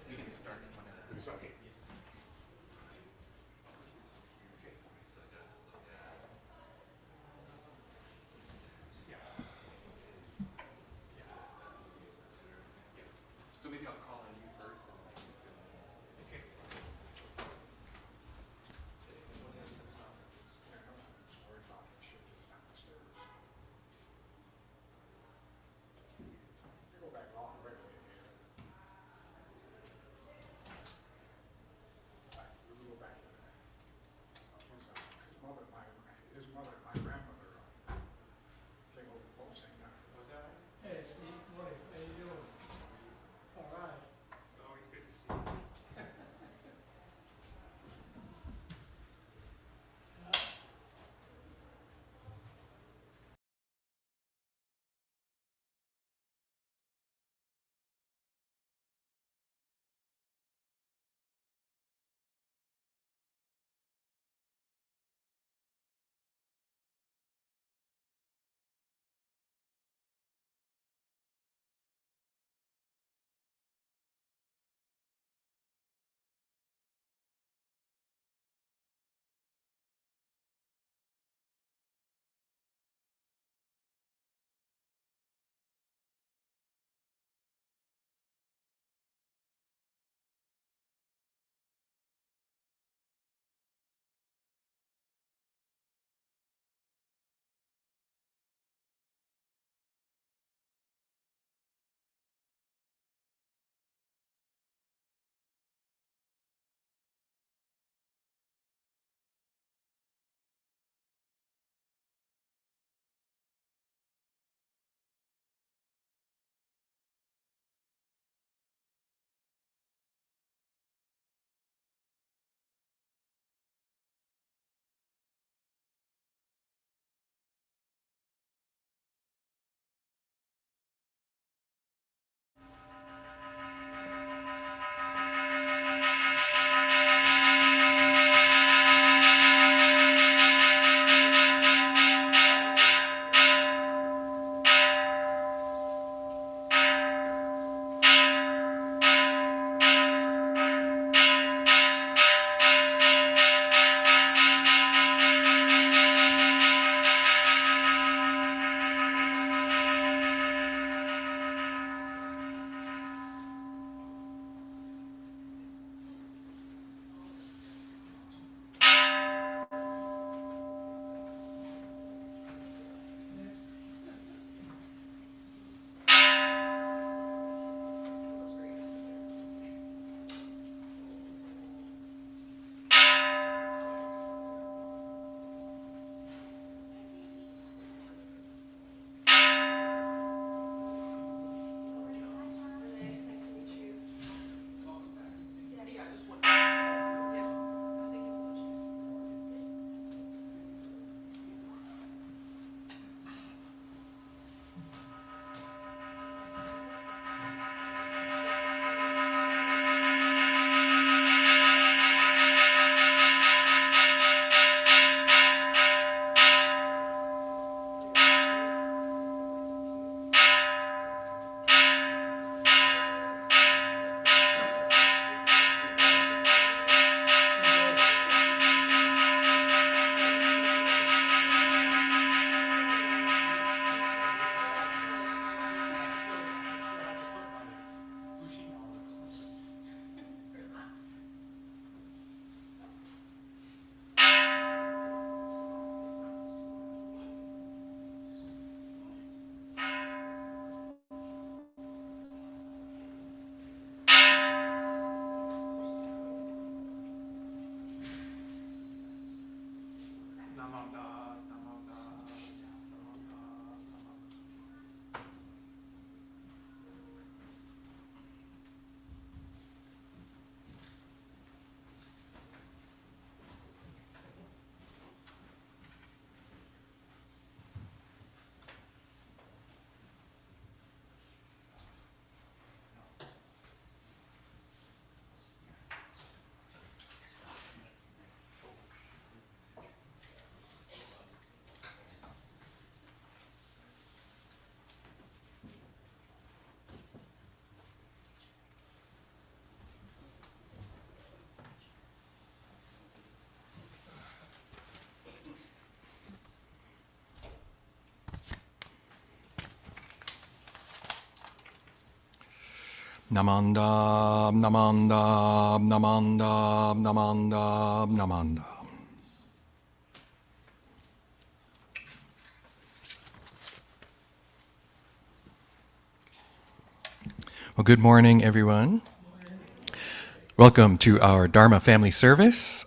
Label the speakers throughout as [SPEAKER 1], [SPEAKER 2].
[SPEAKER 1] We can start whenever.
[SPEAKER 2] It's okay.
[SPEAKER 1] So maybe I'll call on you first and then you fill in.
[SPEAKER 2] Okay. Go back long way. We'll go back to that. His mother, my grandmother, came over both same time.
[SPEAKER 1] Was that right?
[SPEAKER 3] Hey, Steve, morning. How you doing? All right.
[SPEAKER 1] Always good to see you.
[SPEAKER 4] Namanda, namanda, namanda, namanda, namanda. Well, good morning, everyone. Welcome to our Dharma family service.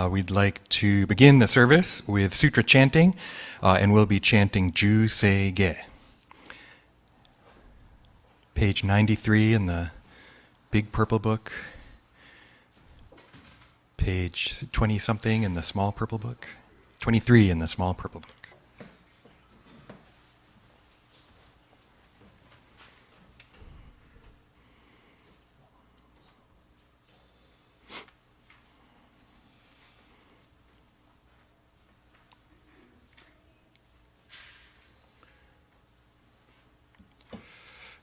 [SPEAKER 4] We'd like to begin the service with Sutra chanting, and we'll be chanting Juseige. Page 93 in the big purple book. Page 20-something in the small purple book. 23 in the small purple book.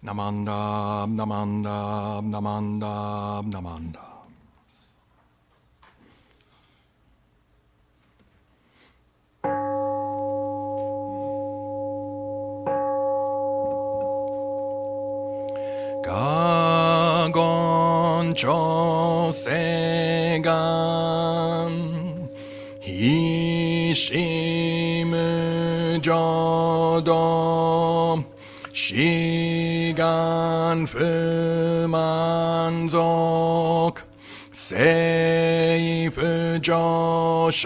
[SPEAKER 4] Namanda, namanda, namanda, namanda. Kansho segan hishimu jodo Shigan fumanzok Seifu joshogak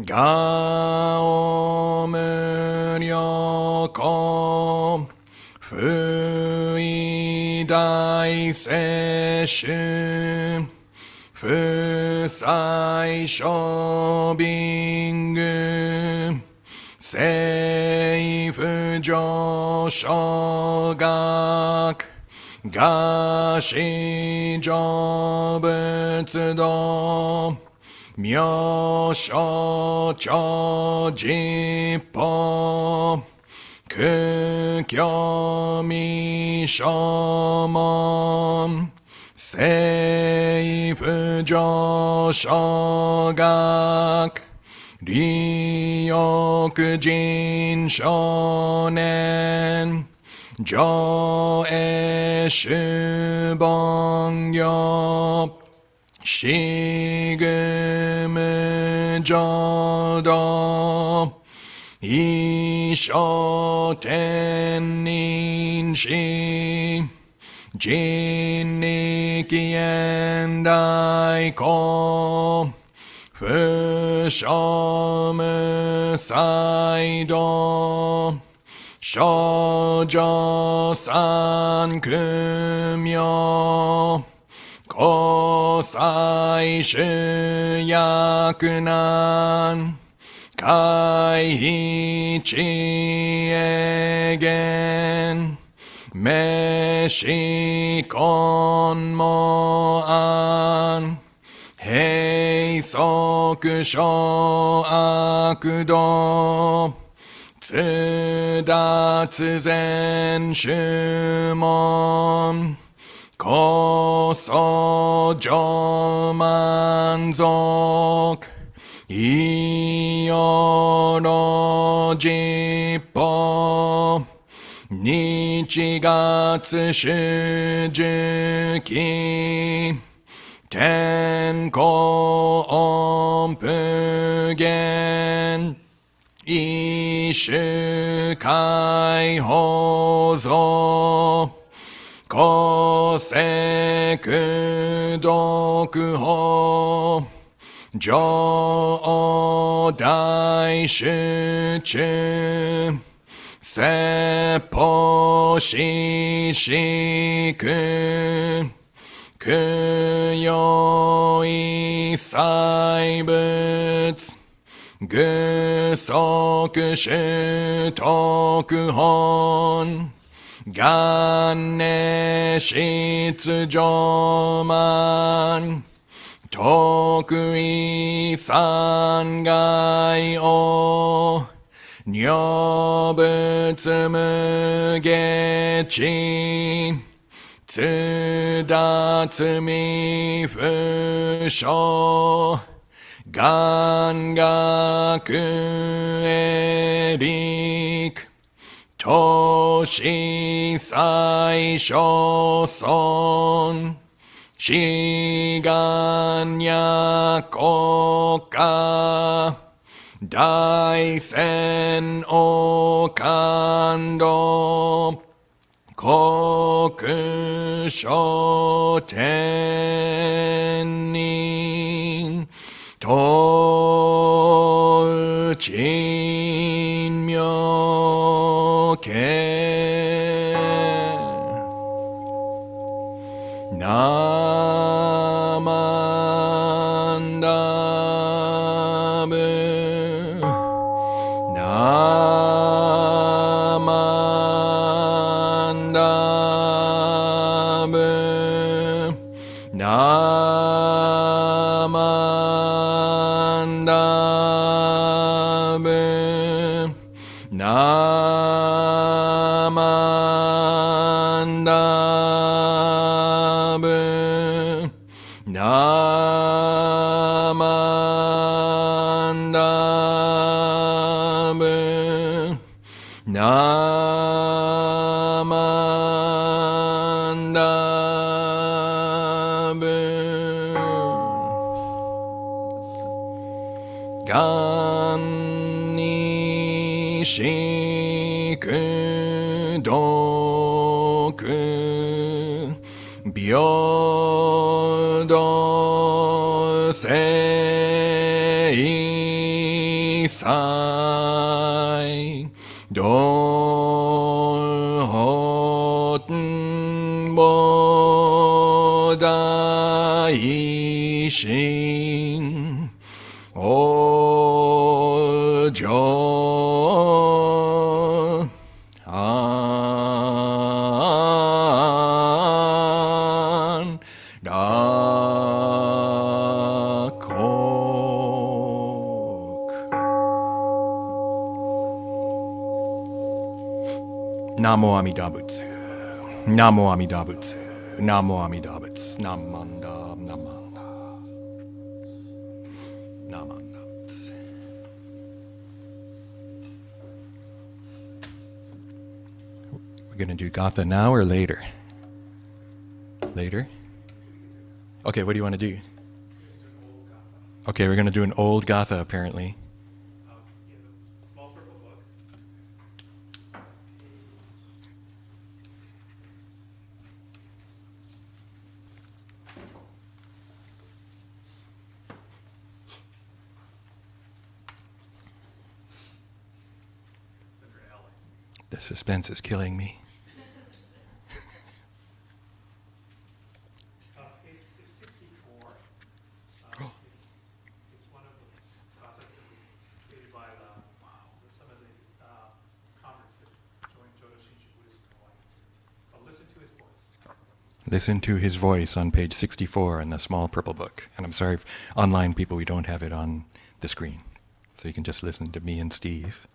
[SPEAKER 4] Gao muryoko Fui dai seshu Fusai shobingu Seifu joshogak Gashi jobutsudo Myosho chojippo Kukyo mishomon Seifu joshogak Ryokujin shonen Joeshu bongyo Shigumu jodo Isho tenin Jinniki endai ko Fushomu saido Shoujo san kumyo Kosai shuyakunan Kaihichi egen Meshikon moan Heisoku sho akudo Tsudatsu zen shumon Koso jomanzok Iyoro jippo Nichigatsu shujuki Tenko onpugen Ishu kai hozo Koseku dokuho Jo dai shuchu Seppo shishiku Kuyo isai butsu Gusoku shutoku hon Ganne shitsu joman Tokui sangai o Nyobutsu mugechi Tsudatsu mi fusho Gangaku erik Toshi Saisho Son Shiganya Koka Daisen Okando Kokusho Tenin Tolchin Myoke Namandabu Namandabu Namandabu Namandabu Namandabu Namandabu Ganni Shikudoku Byodo Seisai Dohoten Bodaishin Ojo An Dakok Namo Amidabutsu Namo Amidabutsu Namo Amidabutsu Namanda Namanda Namandabutsu. We're going to do Gatha now or later? Later? Okay, what do you want to do? Okay, we're going to do an old Gatha apparently.
[SPEAKER 1] In the small purple book, under L.
[SPEAKER 4] The suspense is killing me.
[SPEAKER 1] Page 64. It's one of the gathas that was created by some of the converts that joined Juseige Buddhism. But listen to his voice.
[SPEAKER 4] Listen to his voice on page 64 in the small purple book. And I'm sorry, online people, we don't have it on the screen. So you can just listen to me and Steve.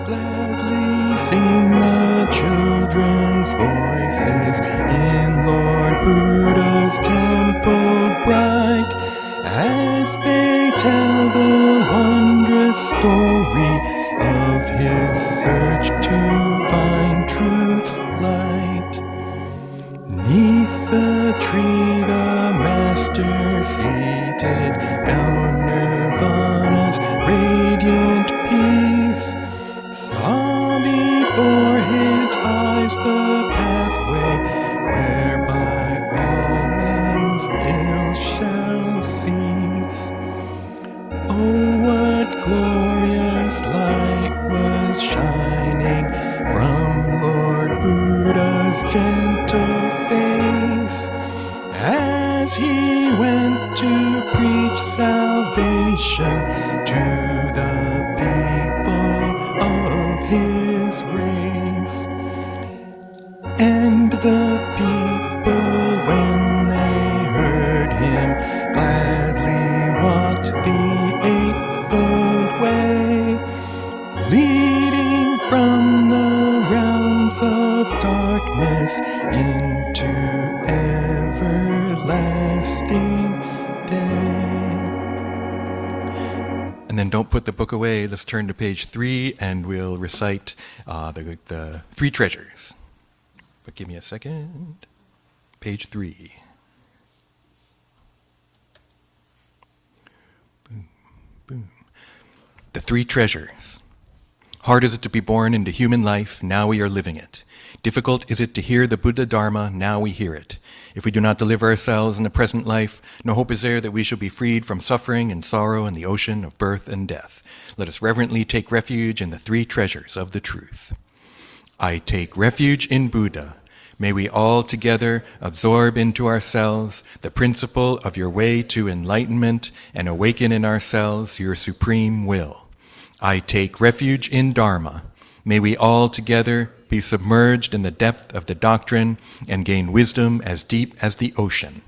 [SPEAKER 4] Gladly sing the children's voices in Lord Buddha's temple bright, as they tell the wondrous story of his search to find truth's light. 'Neath the tree the master seated found nirvana's radiant peace, saw before his eyes the pathway whereby all men's ill shall cease. Oh, what glorious light was shining from Lord Buddha's gentle face, as he went to preach salvation to the people of his race. And the people, when they heard him, gladly walked the eightfold way, leading from the realms of darkness into everlasting day. And then don't put the book away. Let's turn to page 3 and we'll recite the three treasures. But give me a second. Page 3. Boom, boom. The three treasures. Hard is it to be born into human life, now we are living it. Difficult is it to hear the Buddha Dharma, now we hear it. If we do not deliver ourselves in the present life, no hope is there that we shall be freed from suffering and sorrow in the ocean of birth and death. Let us reverently take refuge in the three treasures of the truth. I take refuge in Buddha. May we all together absorb into ourselves the principle of your way to enlightenment and awaken in ourselves your supreme will. I take refuge in Dharma. May we all together be submerged in the depth of the doctrine and gain wisdom as deep as the ocean.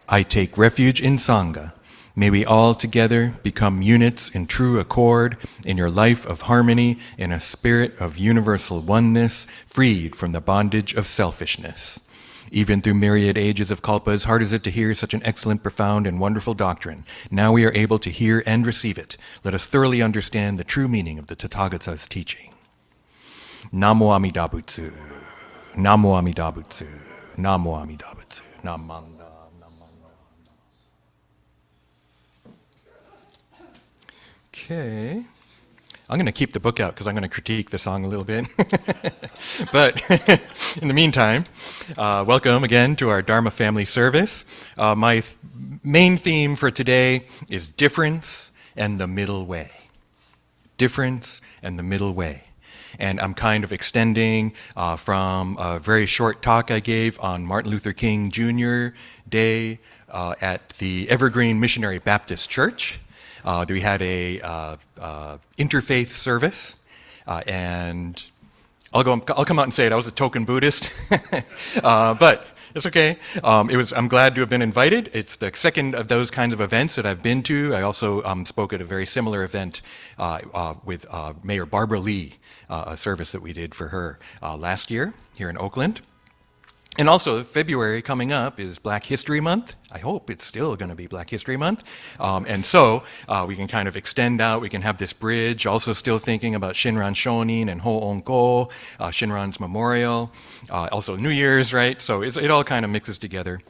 [SPEAKER 4] I take refuge in Sangha. May we all together become units in true accord in your life of harmony in a spirit of universal oneness, freed from the bondage of selfishness. Even through myriad ages of kalpas, hard is it to hear such an excellent, profound, and wonderful doctrine. Now we are able to hear and receive it. Let us thoroughly understand the true meaning of the Tathagata's teaching. Namo Amida Butsu. Namo Amida Butsu. Namo Amida Butsu. Namanda. Okay. I'm going to keep the book out because I'm going to critique the song a little bit. But in the meantime, welcome again to our Dharma Family Service. My main theme for today is difference and the middle way. Difference and the middle way. And I'm kind of extending from a very short talk I gave on Martin Luther King Jr. Day at the Evergreen Missionary Baptist Church. We had a interfaith service, and I'll come out and say it. I was a token Buddhist, but it's okay. I'm glad to have been invited. It's the second of those kinds of events that I've been to. I also spoke at a very similar event with Mayor Barbara Lee, a service that we did for her last year here in Oakland. And also, February coming up is Black History Month. I hope it's still going to be Black History Month. And so we can kind of extend out. We can have this bridge. Also still thinking about Shinran Shonin and Ho-On-Ko, Shinran's memorial. Also New Year's, right? So it all kind of mixes together.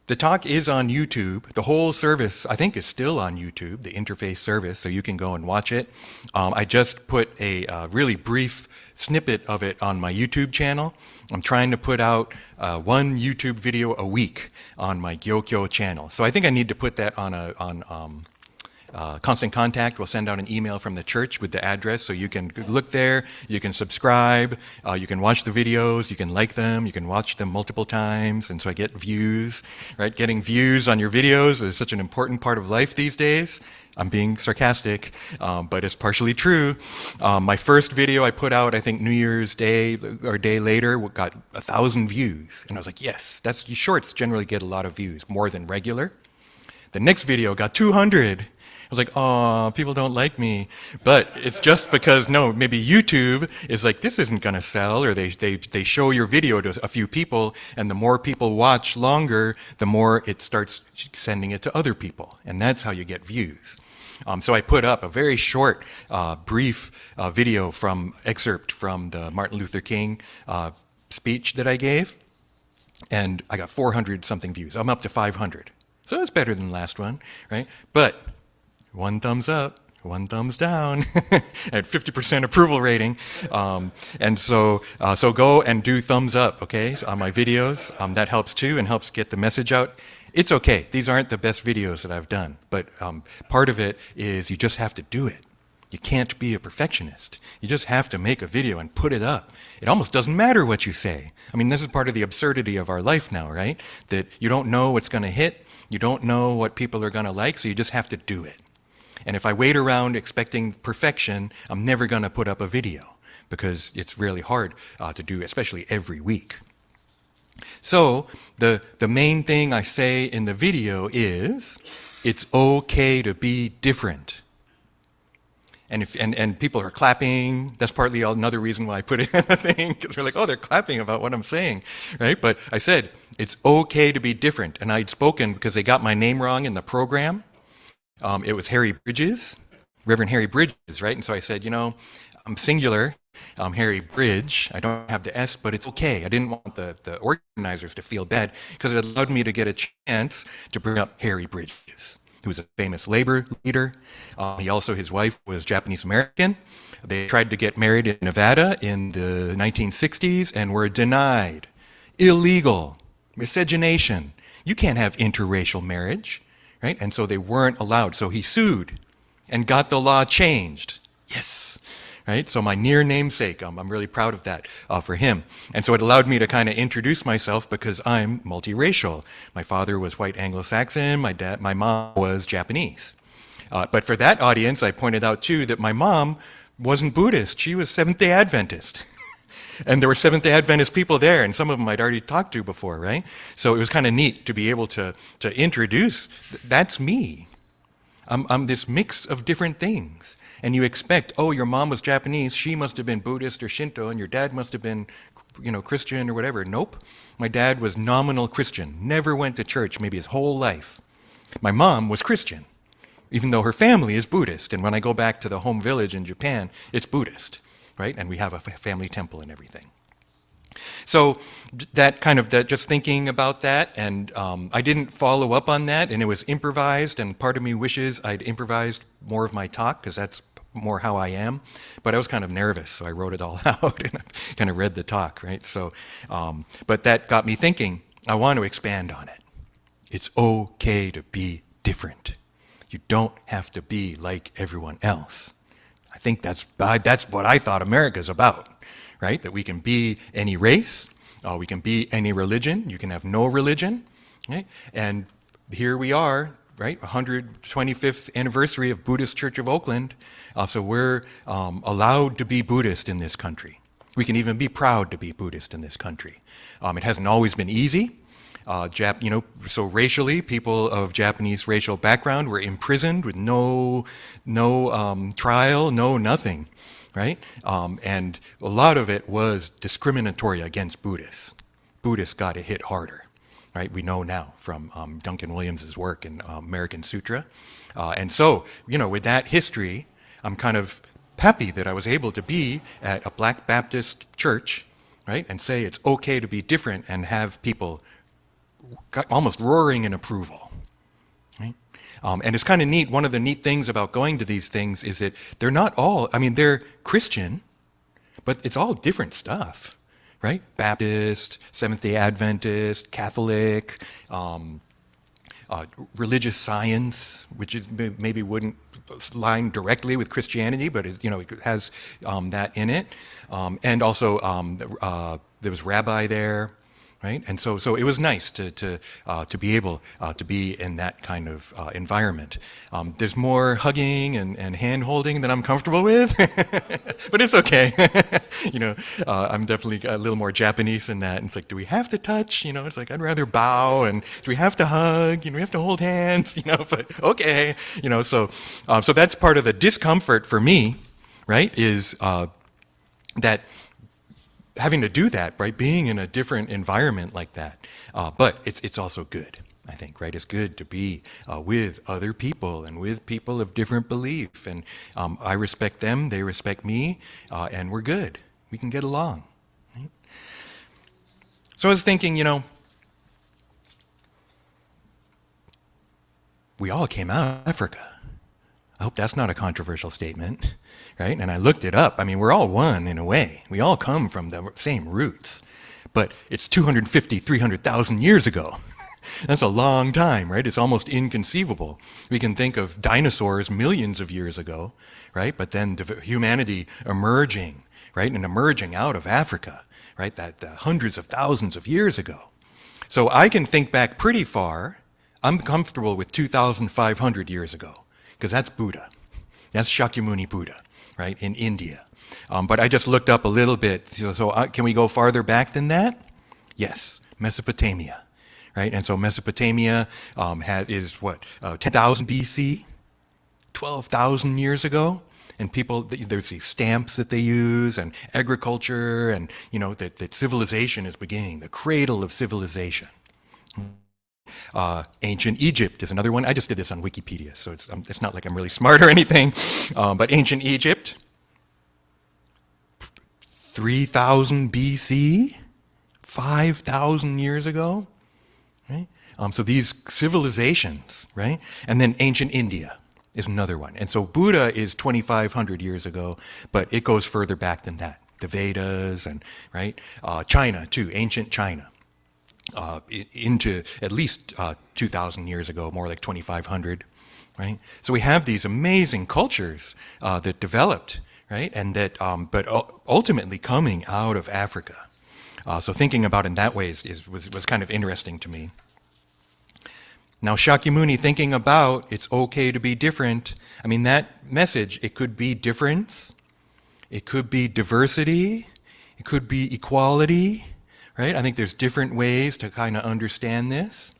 [SPEAKER 4] The talk is on YouTube. The whole service, I think, is still on YouTube, the interfaith service, so you can go and watch it. I just put a really brief snippet of it on my YouTube channel. I'm trying to put out one YouTube video a week on my Gyokyo channel. So I think I need to put that on Constant Contact. We'll send out an email from the church with the address, so you can look there, you can subscribe, you can watch the videos, you can like them, you can watch them multiple times, and so I get views, right? Getting views on your videos is such an important part of life these days. I'm being sarcastic, but it's partially true. My first video I put out, I think New Year's Day or day later, got 1,000 views, and I was like, yes, shorts generally get a lot of views, more than regular. The next video got 200. I was like, oh, people don't like me. But it's just because, maybe YouTube is like, this isn't going to sell, or they show your video to a few people, and the more people watch longer, the more it starts sending it to other people. And that's how you get views. So I put up a very short, brief video excerpt from the Martin Luther King speech that I gave, and I got 400 something views. I'm up to 500. So it's better than the last one, right? But one thumbs up, one thumbs down, at 50% approval rating. And so go and do thumbs up, okay, on my videos. That helps too, and helps get the message out. It's okay. These aren't the best videos that I've done, but part of it is you just have to do it. You can't be a perfectionist. You just have to make a video and put it up. It almost doesn't matter what you say. I mean, this is part of the absurdity of our life now, right? That you don't know what's going to hit, you don't know what people are going to like, so you just have to do it. And if I wait around expecting perfection, I'm never going to put up a video because it's really hard to do, especially every week. So the main thing I say in the video is, it's okay to be different. And people are clapping. That's partly another reason why I put it in the thing, because they're like, oh, they're clapping about what I'm saying, right? But I said, it's okay to be different. And I'd spoken because they got my name wrong in the program. It was Harry Bridges, Reverend Harry Bridges, right? And so I said, I'm singular, Harry Bridge. I don't have the S, but it's okay. I didn't want the organizers to feel bad because it allowed me to get a chance to bring up Harry Bridges, who was a famous labor leader. His wife was Japanese American. They tried to get married in Nevada in the 1960s and were denied. Illegal. Miscegenation. You can't have interracial marriage, right? And so they weren't allowed. So he sued and got the law changed. Yes. Right? So my near namesake, I'm really proud of that for him. And so it allowed me to kind of introduce myself because I'm multiracial. My father was white Anglo-Saxon, my mom was Japanese. But for that audience, I pointed out too that my mom wasn't Buddhist, she was Seventh-day Adventist. And there were Seventh-day Adventist people there, and some of them I'd already talked to before, right? So it was kind of neat to be able to introduce, that's me. I'm this mix of different things. And you expect, oh, your mom was Japanese, she must have been Buddhist or Shinto, and your dad must have been, Christian or whatever. Nope. My dad was nominal Christian, never went to church maybe his whole life. My mom was Christian, even though her family is Buddhist. And when I go back to the home village in Japan, it's Buddhist, right? And we have a family temple and everything. So just thinking about that, and I didn't follow up on that, and it was improvised, and part of me wishes I'd improvised more of my talk, because that's more how I am, but I was kind of nervous, so I wrote it all out, and I kind of read the talk, right? So, but that got me thinking, I want to expand on it. It's okay to be different. You don't have to be like everyone else. I think that's what I thought America's about. Right? That we can be any race, we can be any religion, you can have no religion, right? And here we are, right? 125th anniversary of Buddhist Church of Oakland, so we're allowed to be Buddhist in this country. We can even be proud to be Buddhist in this country. It hasn't always been easy. So racially, people of Japanese racial background were imprisoned with no trial, no nothing. Right? And a lot of it was discriminatory against Buddhists. Buddhists got it hit harder, right? We know now from Duncan Williams's work in American Sutra. And so, with that history, I'm kind of happy that I was able to be at a Black Baptist church, right? And say it's okay to be different and have people almost roaring in approval. And it's kind of neat. One of the neat things about going to these things is that they're not all, they're Christian, but it's all different stuff, right? Baptist, Seventh-day Adventist, Catholic, religious science, which maybe wouldn't line directly with Christianity, but it has that in it. And also there was rabbi there. Right? And so it was nice to be able to be in that kind of environment. There's more hugging and hand-holding than I'm comfortable with, but it's okay. I'm definitely a little more Japanese than that. And it's like, do we have to touch? It's like, I'd rather bow, and do we have to hug? We have to hold hands, but okay. So that's part of the discomfort for me, right, is that having to do that, right? Being in a different environment like that. But it's also good, I think, right? It's good to be with other people and with people of different belief. And I respect them, they respect me, and we're good. We can get along. Right? So I was thinking, we all came out of Africa. I hope that's not a controversial statement, right? And I looked it up. We're all one in a way. We all come from the same roots, but it's 250, 300,000 years ago, That's a long time, right? It's almost inconceivable. We can think of dinosaurs millions of years ago, right? But then humanity emerging, right? And emerging out of Africa, right? That hundreds of thousands of years ago. So I can think back pretty far. I'm comfortable with 2,500 years ago, because that's Buddha. That's Shakyamuni Buddha, right, in India. But I just looked up a little bit. Can we go farther back than that? Yes, Mesopotamia, right? And so Mesopotamia is what, 10,000 BC, 12,000 years ago? And people, there's these stamps that they use, and agriculture, and that civilization is beginning, the cradle of civilization. Ancient Egypt is another one. I just did this on Wikipedia, so it's not like I'm really smart or anything. But ancient Egypt, 3,000 BC, 5,000 years ago, right? So these civilizations, right? And then ancient India is another one. And so Buddha is 2,500 years ago, but it goes further back than that. The Vedas and, right? China, too, ancient China. Into at least 2,000 years ago, more like 2,500, right? So we have these amazing cultures that developed, right? And that, but ultimately coming out of Africa. So thinking about it in that way was kind of interesting to me. Now Shakyamuni thinking about it's okay to be different. I mean, that message, it could be difference, it could be diversity, it could be equality, right? I think there's different ways to kind of understand this.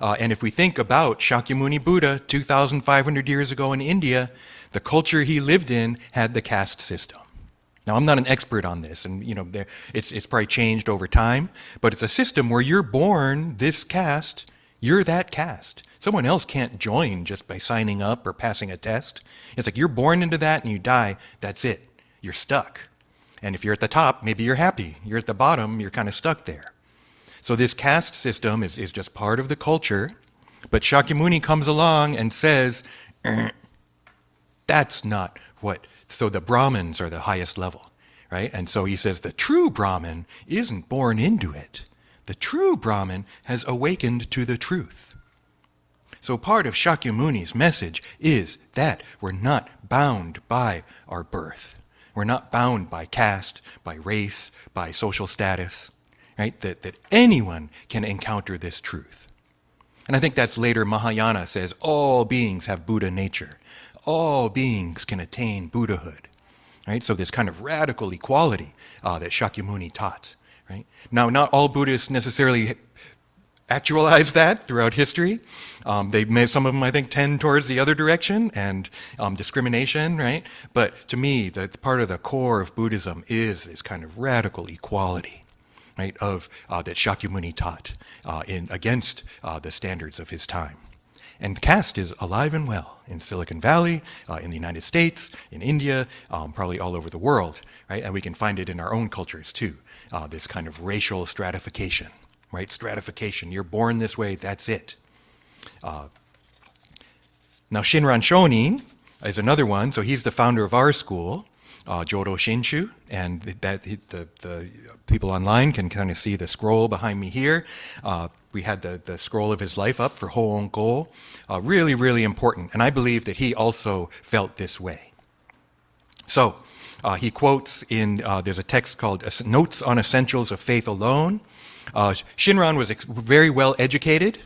[SPEAKER 4] And if we think about Shakyamuni Buddha 2,500 years ago in India, the culture he lived in had the caste system. Now, I'm not an expert on this, and it's probably changed over time, but it's a system where you're born this caste, you're that caste. Someone else can't join just by signing up or passing a test. It's like you're born into that and you die, that's it. You're stuck. And if you're at the top, maybe you're happy. You're at the bottom, you're kind of stuck there. So this caste system is just part of the culture, but Shakyamuni comes along and says, that's not what, so the Brahmins are the highest level, right? And so he says the true Brahmin isn't born into it. The true Brahmin has awakened to the truth. So part of Shakyamuni's message is that we're not bound by our birth. We're not bound by caste, by race, by social status, right? That anyone can encounter this truth. And I think that's later Mahayana says, all beings have Buddha nature. All beings can attain Buddhahood, right? So this kind of radical equality that Shakyamuni taught, right? Now, not all Buddhists necessarily actualize that throughout history. Some of them, I think, tend towards the other direction and discrimination, right? But to me, the part of the core of Buddhism is this kind of radical equality, right? That Shakyamuni taught against the standards of his time. And caste is alive and well in Silicon Valley, in the United States, in India, probably all over the world, right? And we can find it in our own cultures too, this kind of racial stratification, right? Stratification, you're born this way, that's it. Now Shinran Shonin is another one, so he's the founder of our school, Jodo Shinshu, and the people online can kind of see the scroll behind me here. We had the scroll of his life up for Ho'onko. Really, really important. And I believe that he also felt this way. So he quotes there's a text called Notes on Essentials of Faith Alone. Shinran was very well educated,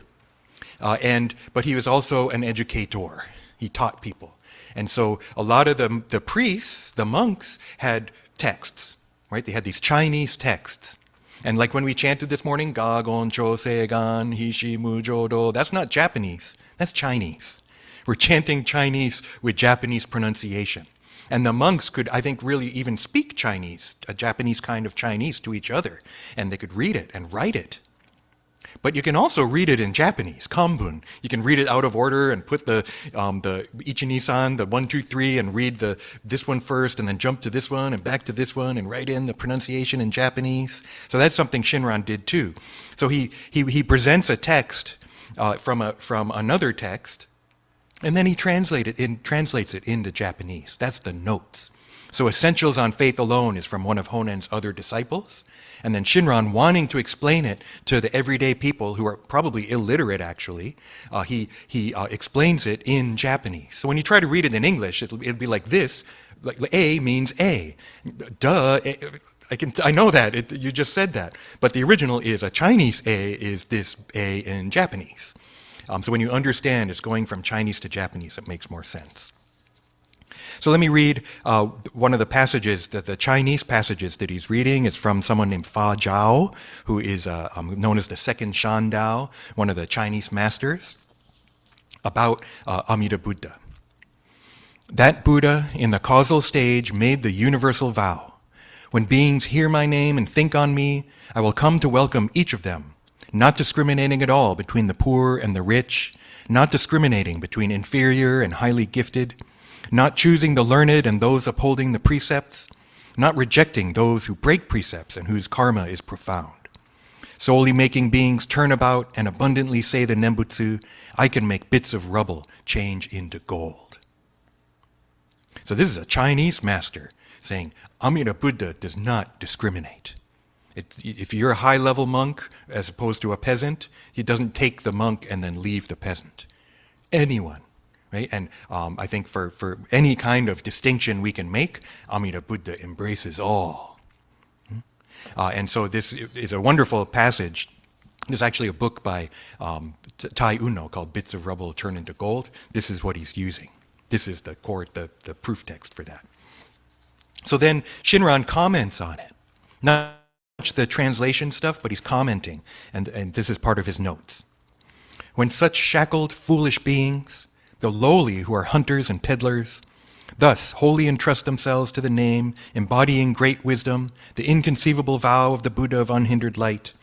[SPEAKER 4] but he was also an educator. He taught people. And so a lot of the priests, the monks, had texts, right? They had these Chinese texts. And like when we chanted this morning, Ga Gon Cho Se Gan Hishi Mu Jodo, that's not Japanese, that's Chinese. We're chanting Chinese with Japanese pronunciation. And the monks could, I think, really even speak Chinese, a Japanese kind of Chinese to each other. And they could read it and write it. But you can also read it in Japanese, kambun. You can read it out of order and put the Ichi-ni-san, the 1, 2, 3, and read this one first, and then jump to this one and back to this one and write in the pronunciation in Japanese. So that's something Shinran did too. So he presents a text from another text, And then he translates it into Japanese. That's the notes. So Essentials on Faith Alone is from one of Honen's other disciples. And then Shinran, wanting to explain it to the everyday people who are probably illiterate, actually, he explains it in Japanese. So when you try to read it in English, it'll be like this. Like A means A. Duh, I know that. You just said that. But the original is a Chinese A is this A in Japanese. So when you understand it's going from Chinese to Japanese, it makes more sense. So let me read one of the passages, the Chinese passages that he's reading. It's from someone named Fa Zhao, who is known as the second Shan Dao, one of the Chinese masters, about Amida Buddha. That Buddha, in the causal stage, made the universal vow. When beings hear my name and think on me, I will come to welcome each of them, not discriminating at all between the poor and the rich, not discriminating between inferior and highly gifted, not choosing the learned and those upholding the precepts, not rejecting those who break precepts and whose karma is profound. Solely making beings turn about and abundantly say the Nembutsu, I can make bits of rubble change into gold. So this is a Chinese master saying, Amida Buddha does not discriminate. If you're a high-level monk as opposed to a peasant, he doesn't take the monk and then leave the peasant. Anyone. Right? And I think for any kind of distinction we can make, Amida Buddha embraces all. And so this is a wonderful passage. There's actually a book by Tai Uno called Bits of Rubble Turn into Gold. This is what he's using. This is the proof text for that. So then Shinran comments on it. Not much the translation stuff, but he's commenting. And this is part of his notes. When such shackled, foolish beings, the lowly who are hunters and peddlers, thus wholly entrust themselves to the name, embodying great wisdom, the inconceivable vow of the Buddha of unhindered light,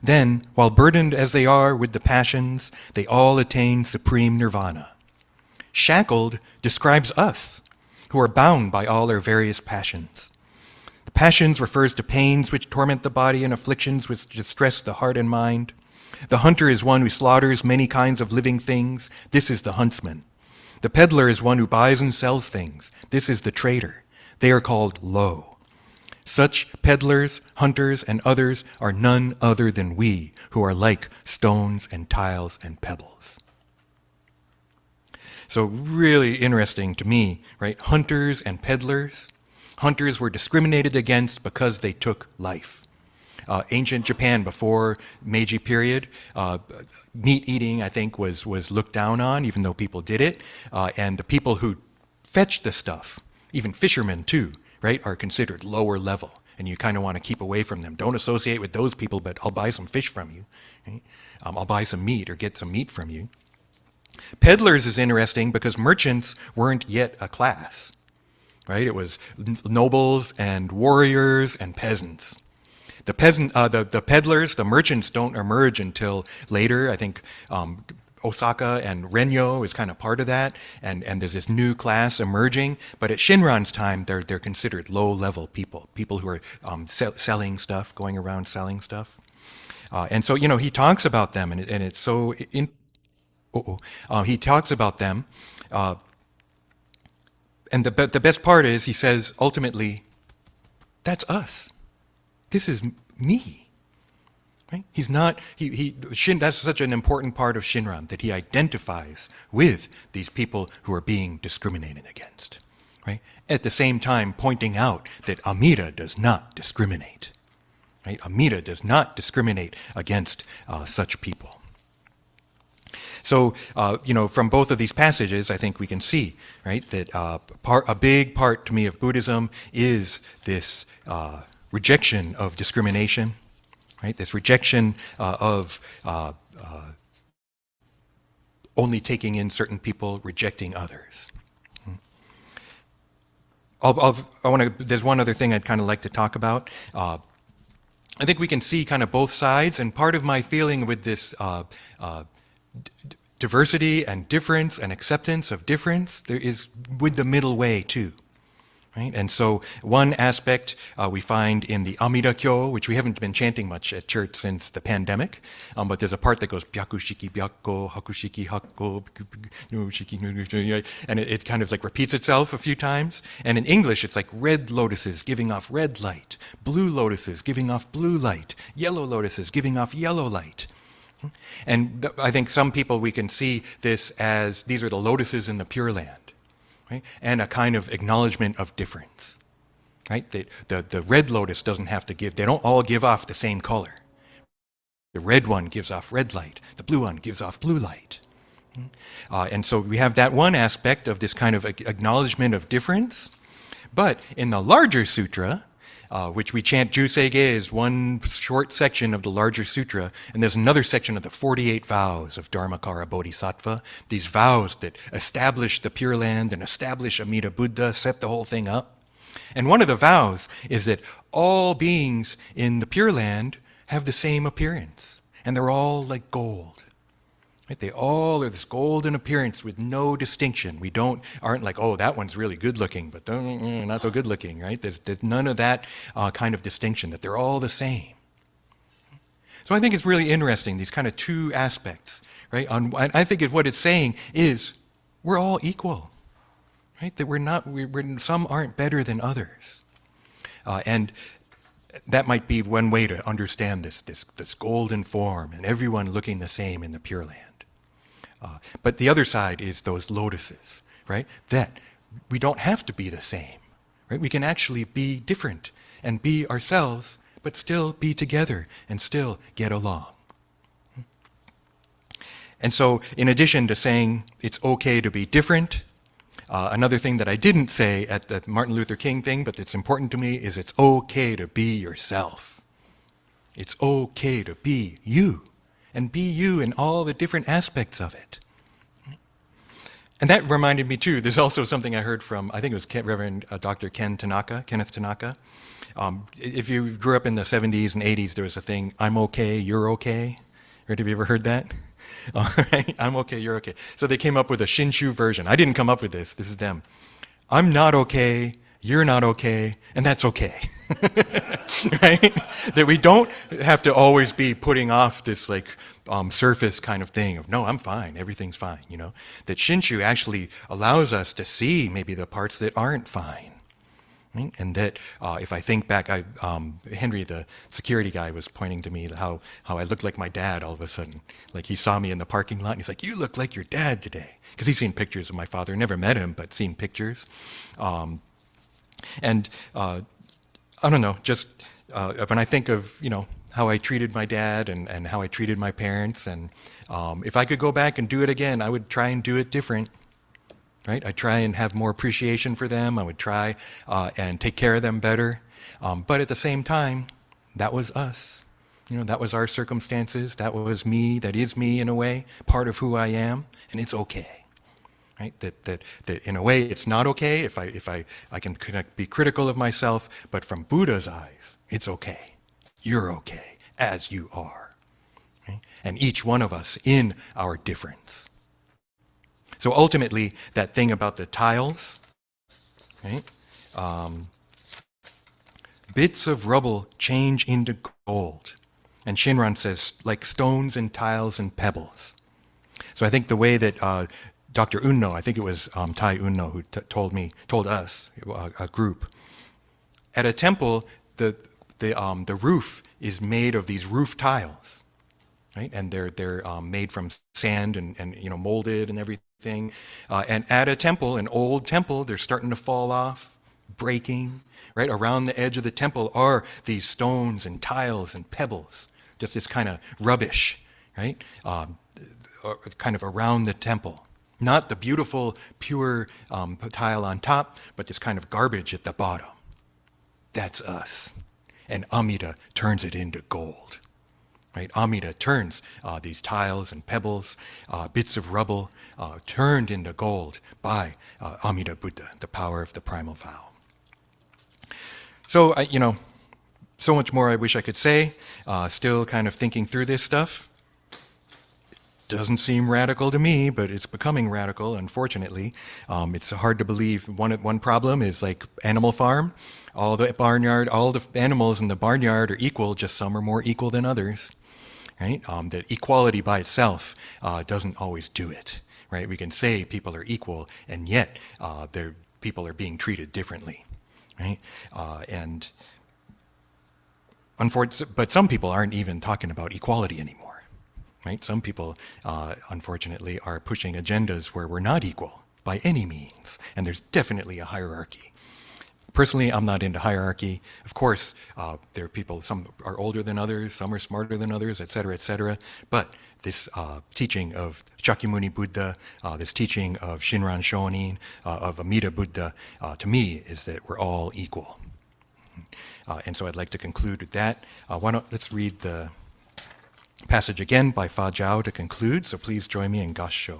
[SPEAKER 4] then, while burdened as they are with the passions, they all attain supreme nirvana. Shackled describes us, who are bound by all our various passions. The passions refers to pains which torment the body and afflictions which distress the heart and mind. The hunter is one who slaughters many kinds of living things. This is the huntsman. The peddler is one who buys and sells things. This is the trader. They are called low. Such peddlers, hunters, and others are none other than we, who are like stones and tiles and pebbles. So really interesting to me, right? Hunters and peddlers. Hunters were discriminated against because they took life. Ancient Japan, before Meiji period, meat eating, I think, was looked down on, even though people did it. And the people who fetched the stuff, even fishermen too, right, are considered lower level. And you kind of want to keep away from them. Don't associate with those people, but I'll buy some fish from you. Right? I'll buy some meat or get some meat from you. Peddlers is interesting because merchants weren't yet a class. Right? It was nobles and warriors and peasants. The peddlers, the merchants don't emerge until later. I think Osaka and Renyo is kind of part of that, and there's this new class emerging. But at Shinran's time, they're considered low-level people who are selling stuff, going around selling stuff. And so, he talks about them, and it's so... he talks about them, and the best part is, he says, ultimately, that's us. This is me, right? He's not, that's such an important part of Shinran, that he identifies with these people who are being discriminated against, right? At the same time, pointing out that Amida does not discriminate, right? Amida does not discriminate against such people. So, from both of these passages, I think we can see, right, that a big part to me of Buddhism is this rejection of discrimination, right? This rejection of only taking in certain people, rejecting others. There's one other thing I'd kind of like to talk about. I think we can see kind of both sides, and part of my feeling with this diversity and difference and acceptance of difference, there is with the middle way too. Right? And so one aspect we find in the Amida Kyo, which we haven't been chanting much at church since the pandemic, but there's a part that goes byaku shiki byakko, haku shiki hakko, and it kind of like repeats itself a few times. And in English, it's like red lotuses giving off red light, blue lotuses giving off blue light, yellow lotuses giving off yellow light. And I think some people, we can see this as these are the lotuses in the Pure Land. Right? And a kind of acknowledgement of difference. Right? The red lotus doesn't have to give, they don't all give off the same color. The red one gives off red light, the blue one gives off blue light. And so we have that one aspect of this kind of acknowledgement of difference. But in the larger sutra, which we chant Juseige is one short section of the larger sutra, and there's another section of the 48 vows of Dharmakara Bodhisattva, these vows that establish the Pure Land and establish Amida Buddha, set the whole thing up. And one of the vows is that all beings in the Pure Land have the same appearance, and they're all like gold. Right? They all are this golden appearance with no distinction. We aren't like, oh, that one's really good looking, but not so good looking, right? There's none of that kind of distinction, that they're all the same. So I think it's really interesting, these kind of two aspects, right? I think what it's saying is we're all equal, right? That some aren't better than others. And that might be one way to understand this golden form and everyone looking the same in the Pure Land. But the other side is those lotuses, right? That we don't have to be the same, right? We can actually be different and be ourselves, but still be together and still get along. And so in addition to saying it's okay to be different, another thing that I didn't say at the Martin Luther King thing, but it's important to me, is it's okay to be yourself. It's okay to be you. And be you in all the different aspects of it. And that reminded me too, there's also something I heard from, I think it was Reverend Dr. Kenneth Tanaka. If you grew up in the 70s and 80s, there was a thing, I'm okay, you're okay. Right, have you ever heard that? All right, I'm okay, you're okay. So they came up with a Shinshu version. I didn't come up with this is them. I'm not okay, you're not okay, and that's okay. Right? That we don't have to always be putting off this like surface kind of thing of, no, I'm fine, everything's fine, you know? That Shinshu actually allows us to see maybe the parts that aren't fine. Right? And that if I think back, Henry, the security guy, was pointing to me how I looked like my dad all of a sudden. Like he saw me in the parking lot and he's like, you look like your dad today. Because he's seen pictures of my father, never met him, but seen pictures. And I don't know, just when I think of, how I treated my dad and how I treated my parents, and if I could go back and do it again, I would try and do it different, right? I'd try and have more appreciation for them. I would try and take care of them better. But at the same time, that was us. That was our circumstances. That was me. That is me in a way, part of who I am, and it's okay. Right? That in a way it's not okay if I can be critical of myself, but from Buddha's eyes, it's okay. You're okay as you are. Right? And each one of us in our difference. So ultimately, that thing about the tiles, right? Bits of rubble change into gold. And Shinran says, like stones and tiles and pebbles. So I think the way that Dr. Unno, I think it was Tai Unno who told us, a group. At a temple, the roof is made of these roof tiles, right? And they're made from sand and molded and everything. And at a temple, an old temple, they're starting to fall off, breaking. Right around the edge of the temple are these stones and tiles and pebbles, just this kind of rubbish, right? Kind of around the temple. Not the beautiful, pure tile on top, but this kind of garbage at the bottom. That's us. And Amida turns it into gold. Right? Amida turns these tiles and pebbles, bits of rubble, turned into gold by Amida Buddha, the power of the primal vow. So, so much more I wish I could say. Still kind of thinking through this stuff. doesn't seem radical to me, but it's becoming radical, unfortunately. It's hard to believe. One problem is like Animal Farm. All the animals in the barnyard are equal, just some are more equal than others, right? That equality by itself doesn't always do it, right? We can say people are equal, and yet people are being treated differently, right? But some people aren't even talking about equality anymore, right? Some people, unfortunately, are pushing agendas where we're not equal by any means, and there's definitely a hierarchy. Personally, I'm not into hierarchy. Of course, there are people, some are older than others, some are smarter than others, et cetera, but this teaching of Shakyamuni Buddha, this teaching of Shinran Shonin, of Amida Buddha, to me, is that we're all equal. And so I'd like to conclude with that. Let's read the passage again by Fa Jiao to conclude, so please join me in Gassho.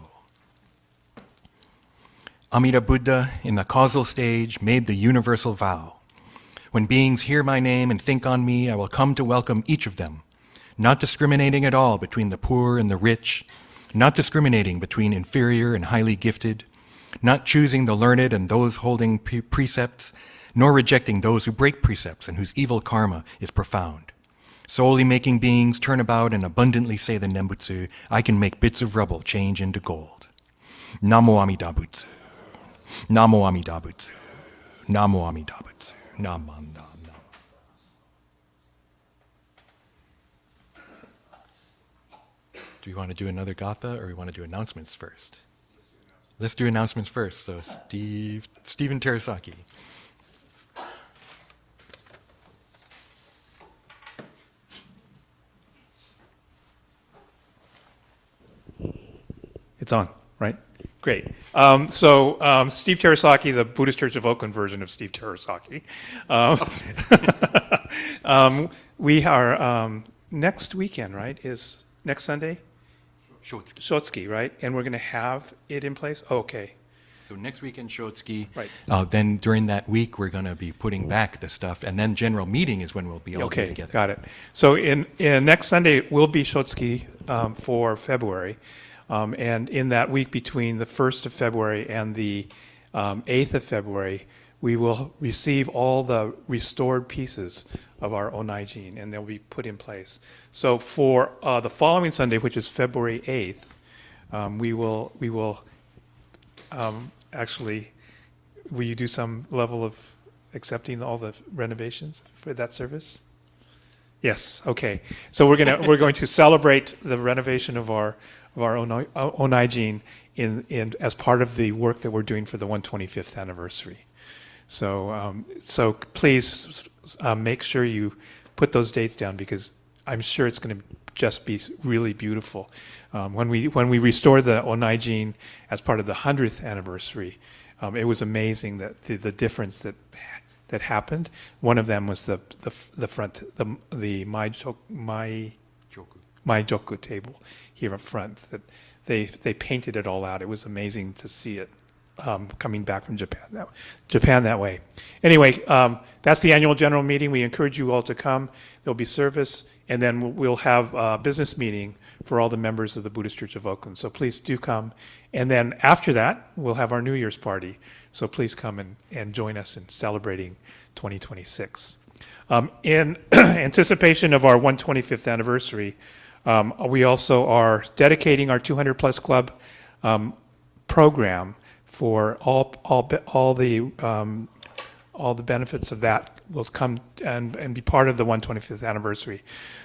[SPEAKER 4] Amida Buddha, in the causal stage, made the universal vow. When beings hear my name and think on me, I will come to welcome each of them, not discriminating at all between the poor and the rich, not discriminating between inferior and highly gifted, not choosing the learned and those holding precepts, nor rejecting those who break precepts and whose evil karma is profound. Solely making beings turn about and abundantly say the Nembutsu, I can make bits of rubble change into gold. Namo Amida Butsu. Namo Amida Butsu. Namo Amida Butsu. Nam Nam Nam Nam. Do you want to do another Gatha, or we want to do announcements first? Let's do announcements first. So Stephen Terasaki.
[SPEAKER 5] It's on, right? Great. Steve Terasaki, the Buddhist Church of Oakland version of Steve Terasaki. We are, next weekend, right, is next Sunday? Shotsuki, right? And we're going to have it in place? Oh, okay.
[SPEAKER 4] So next weekend, Shotsuki.
[SPEAKER 5] Right.
[SPEAKER 4] Then during that week, we're going to be putting back the stuff. And then general meeting is when we'll be all together.
[SPEAKER 5] Okay, got it. So in next Sunday will be Shotsuki for February. And in that week between the 1st of February and the 8th of February, we will receive all the restored pieces of our Onaijin, and they'll be put in place. So for the following Sunday, which is February 8th, we will actually, will you do some level of accepting all the renovations for that service? Yes. Okay. So we're going to celebrate the renovation of our Onaijin in as part of the work that we're doing for the 125th anniversary. So please make sure you put those dates down, because I'm sure it's going to just be really beautiful. When we restored the Onaijin as part of the 100th anniversary, it was amazing that the difference that happened. One of them was the front, the Maijoku table here up front. That they painted it all out. It was amazing to see it coming back from Japan that way. Anyway, that's the annual general meeting. We encourage you all to come. There'll be service, and then we'll have a business meeting for all the members of the Buddhist Church of Oakland. So please do come. And then after that, we'll have our New Year's party. So please come and join us in celebrating 2026. In anticipation of our 125th anniversary, we also are dedicating our 200 Plus Club program for all the benefits of that will come and be part of the 125th anniversary.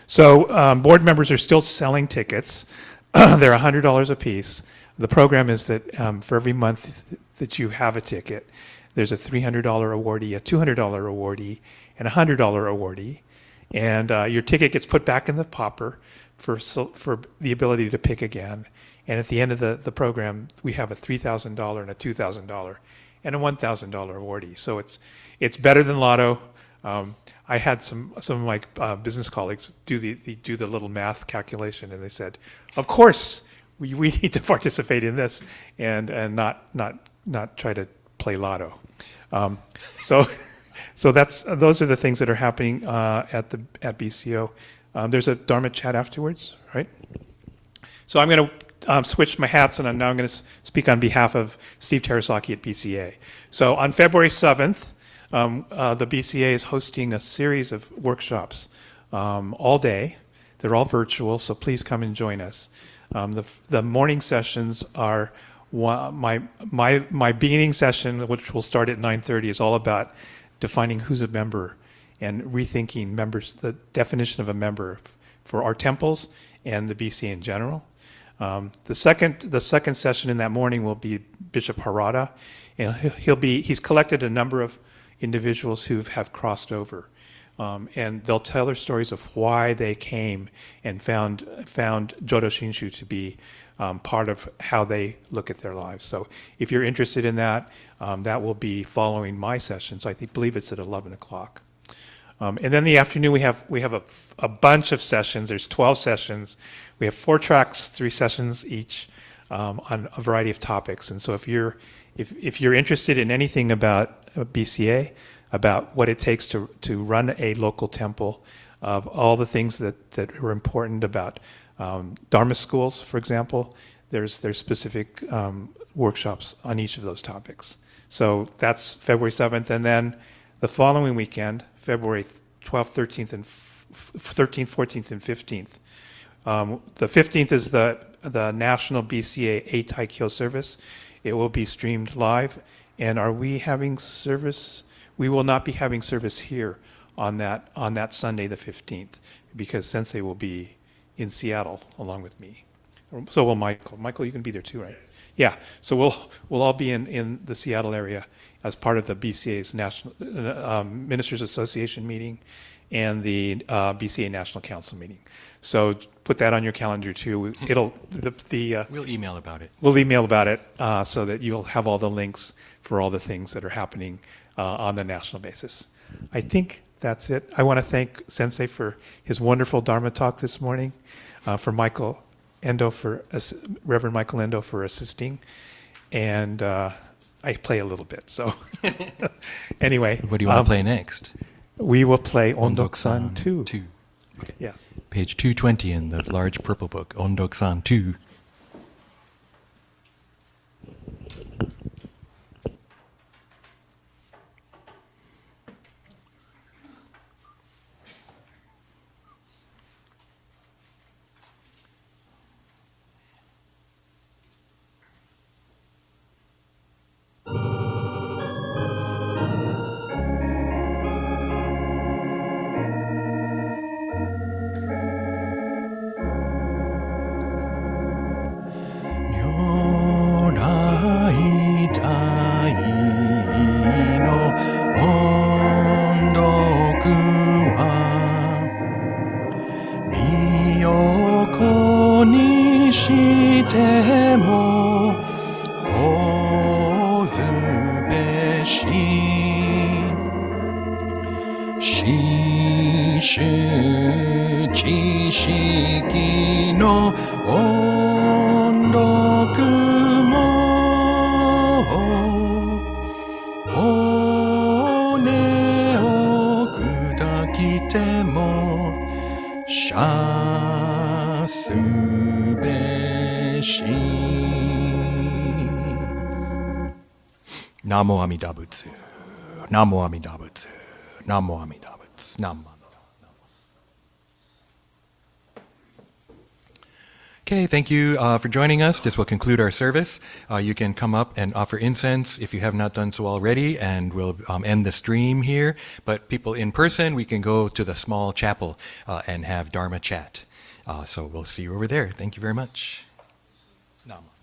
[SPEAKER 5] So board members are still selling tickets. They're $100 a piece. The program is that for every month that you have a ticket, there's a $300 awardee, a $200 awardee, and a $100 awardee. And your ticket gets put back in the popper for the ability to pick again. And at the end of the program, we have a $3,000 and a $2,000 and a $1,000 awardee. So it's better than Lotto. I had some of my business colleagues do the little math calculation, and they said, "Of course, we need to participate in this and not try to play Lotto." So those are the things that are happening at BCO. There's a Dharma chat afterwards, right? So I'm going switched my hats, and I'm now going to speak on behalf of Steve Terasaki at BCA. So on February 7th, the BCA is hosting a series of workshops all day. They're all virtual, so please come and join us. The morning sessions are my beginning session, which will start at 9:30, is all about defining who's a member and rethinking members, the definition of a member for our temples and the BCA in general. The second session in that morning will be Bishop Harada, and he's collected a number of individuals who have crossed over, and they'll tell their stories of why they came and found Jodo Shinshu to be part of how they look at their lives. So if you're interested in that, that will be following my sessions. I believe it's at 11 o'clock. And then in the afternoon, we have a bunch of sessions. There's 12 sessions. We have 4 tracks, 3 sessions each, on a variety of topics. And so if you're interested in anything about BCA, about what it takes to run a local temple, of all the things that are important about Dharma schools, for example, there's specific workshops on each of those topics. So that's February 7th, and then the following weekend, February 12th, 13th, 14th, and 15th. The 15th is the National BCA Eitai Kyo service. It will be streamed live. And are we having service? We will not be having service here on that Sunday, the 15th, because Sensei will be in Seattle along with me. So will Michael. Michael, you can be there too, right? Yeah. So we'll all be in the Seattle area as part of the BCA's National Ministers Association meeting and the BCA National Council meeting. So put that on your calendar too.
[SPEAKER 4] We'll email about it.
[SPEAKER 5] We'll email about it so that you'll have all the links for all the things that are happening on the national basis. I think that's it. I want to thank Sensei for his wonderful Dharma talk this morning, for Michael Endo, Reverend Michael Endo for assisting, and I play a little bit. So anyway.
[SPEAKER 4] What do you want to play next?
[SPEAKER 5] We will play Ondok-san 2.
[SPEAKER 4] Okay.
[SPEAKER 5] Yes.
[SPEAKER 4] Page 220 in the large purple book, Ondok-san 2. Namo Amida Butsu. Namo Amida Butsu. Namo Amida Butsu. Namo Amida. Okay, thank you for joining us. This will conclude our service. You can come up and offer incense if you have not done so already, and we'll end the stream here. But people in person, we can go to the small chapel and have Dharma chat. So we'll see you over there. Thank you very much. Namo.